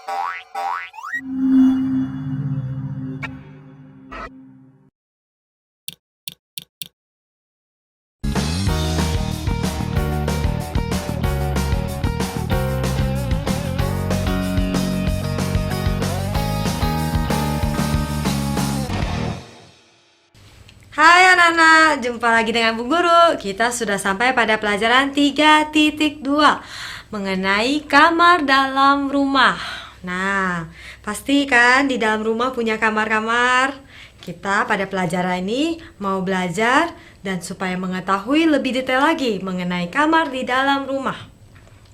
Hai anak-anak, jumpa lagi dengan Bu Guru. Kita sudah sampai pada pelajaran 3.2 mengenai kamar dalam rumah. Nah, pasti kan di dalam rumah punya kamar-kamar. Kita pada pelajaran ini mau belajar dan supaya mengetahui lebih detail lagi mengenai kamar di dalam rumah.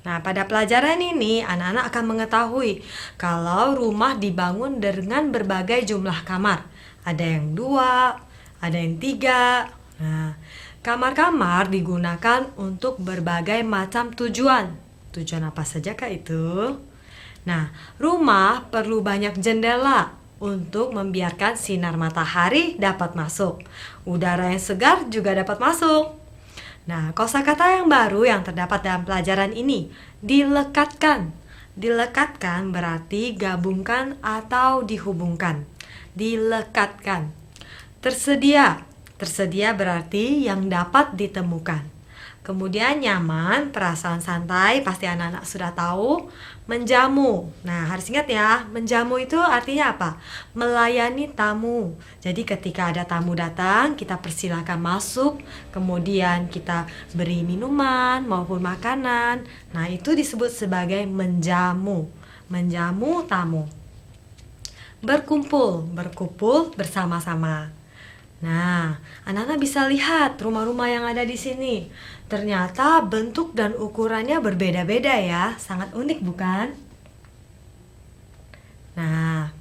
Nah, pada pelajaran ini anak-anak akan mengetahui kalau rumah dibangun dengan berbagai jumlah kamar. Ada yang 2, ada yang 3. Nah, kamar-kamar digunakan untuk berbagai macam tujuan. Tujuan apa saja kah itu? Nah, rumah perlu banyak jendela untuk membiarkan sinar matahari dapat masuk. Udara yang segar juga dapat masuk. Nah, kosakata yang baru yang terdapat dalam pelajaran ini, dilekatkan. Dilekatkan berarti gabungkan atau dihubungkan. Dilekatkan. Tersedia. Tersedia berarti yang dapat ditemukan. Kemudian nyaman, perasaan santai, pasti anak-anak sudah tahu. Menjamu. Nah, harus ingat ya, menjamu itu artinya apa? Melayani tamu. Jadi ketika ada tamu datang, kita persilakan masuk, kemudian kita beri minuman maupun makanan. Nah, itu disebut sebagai menjamu. Menjamu tamu. Berkumpul, berkumpul bersama-sama. Nah, anak-anak bisa lihat rumah-rumah yang ada di sini. Ternyata bentuk dan ukurannya berbeda-beda ya, sangat unik bukan? Nah,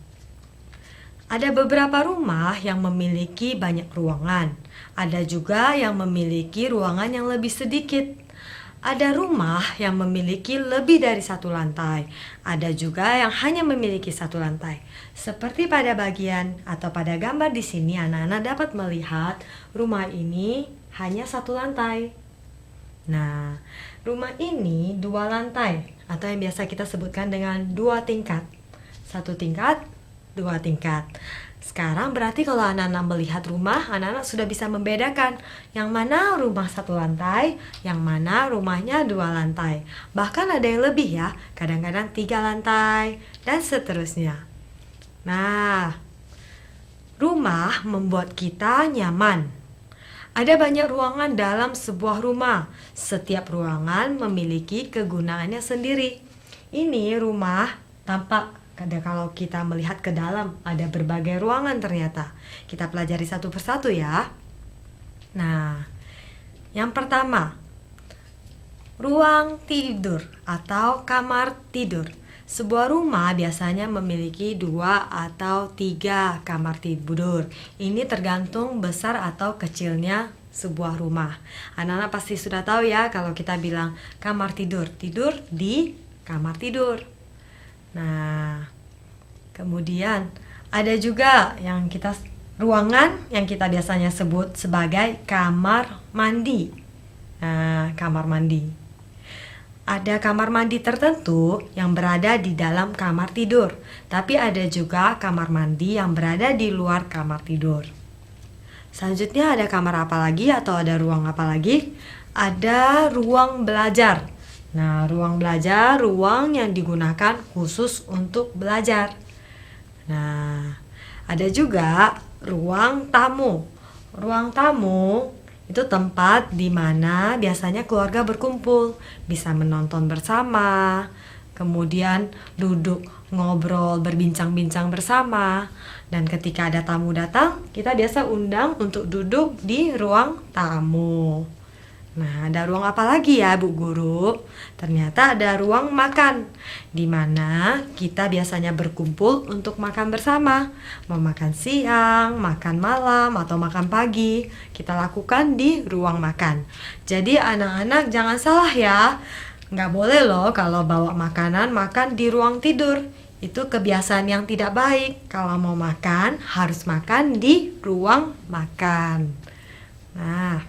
ada beberapa rumah yang memiliki banyak ruangan. Ada juga yang memiliki ruangan yang lebih sedikit. Ada rumah yang memiliki lebih dari satu lantai. Ada juga yang hanya memiliki satu lantai. Seperti pada bagian atau pada gambar di sini, anak-anak dapat melihat rumah ini hanya satu lantai. Nah, rumah ini 2 lantai atau yang biasa kita sebutkan dengan 2 tingkat. 1 tingkat, 2 tingkat. Sekarang berarti kalau anak-anak melihat rumah, anak-anak sudah bisa membedakan yang mana rumah 1 lantai, yang mana rumahnya 2 lantai. Bahkan ada yang lebih ya, kadang-kadang 3 lantai, dan seterusnya. Nah, rumah membuat kita nyaman. Ada banyak ruangan dalam sebuah rumah. Setiap ruangan memiliki kegunaannya sendiri. Ini rumah tampak kalau kita melihat ke dalam, ada berbagai ruangan ternyata. Kita pelajari satu persatu ya. Nah, yang pertama, ruang tidur atau kamar tidur. Sebuah rumah biasanya memiliki 2 atau 3 kamar tidur. Ini tergantung besar atau kecilnya sebuah rumah. Anak-anak pasti sudah tahu ya kalau kita bilang kamar tidur. Tidur di kamar tidur. Nah, kemudian ada juga yang ruangan yang kita biasanya sebut sebagai kamar mandi. Nah, kamar mandi. Ada kamar mandi tertentu yang berada di dalam kamar tidur, tapi ada juga kamar mandi yang berada di luar kamar tidur. Selanjutnya ada kamar apa lagi atau ada ruang apa lagi? Ada ruang belajar. Nah, ruang belajar, ruang yang digunakan khusus untuk belajar. Nah, ada juga ruang tamu. Ruang tamu itu tempat di mana biasanya keluarga berkumpul, bisa menonton bersama, kemudian duduk ngobrol, berbincang-bincang bersama. Dan ketika ada tamu datang, kita biasa undang untuk duduk di ruang tamu. Nah, ada ruang apa lagi ya Bu Guru? Ternyata ada ruang makan, di mana kita biasanya berkumpul untuk makan bersama. Mau makan siang, makan malam, atau makan pagi, kita lakukan di ruang makan. Jadi anak-anak jangan salah ya, nggak boleh loh kalau bawa makanan makan di ruang tidur. Itu kebiasaan yang tidak baik. Kalau mau makan, harus makan di ruang makan. Nah,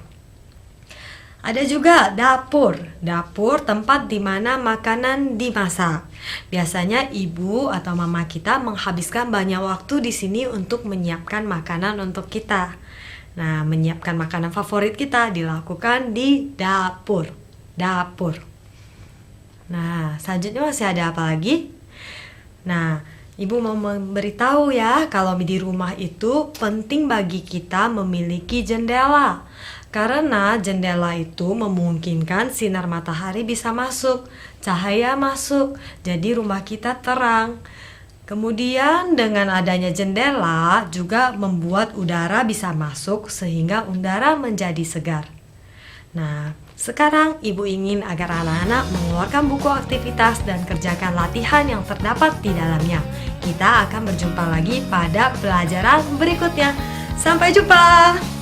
Ada juga dapur. Dapur tempat di mana makanan dimasak. Biasanya ibu atau mama kita menghabiskan banyak waktu di sini untuk menyiapkan makanan untuk kita. Nah, menyiapkan makanan favorit kita dilakukan di dapur. Dapur. Nah, selanjutnya masih ada apa lagi? Nah, ibu mau memberitahu ya, kalau di rumah itu penting bagi kita memiliki jendela. Karena jendela itu memungkinkan sinar matahari bisa masuk, cahaya masuk, jadi rumah kita terang. Kemudian dengan adanya jendela juga membuat udara bisa masuk sehingga udara menjadi segar. Nah, sekarang ibu ingin agar anak-anak mengeluarkan buku aktivitas dan kerjakan latihan yang terdapat di dalamnya. Kita akan berjumpa lagi pada pelajaran berikutnya. Sampai jumpa!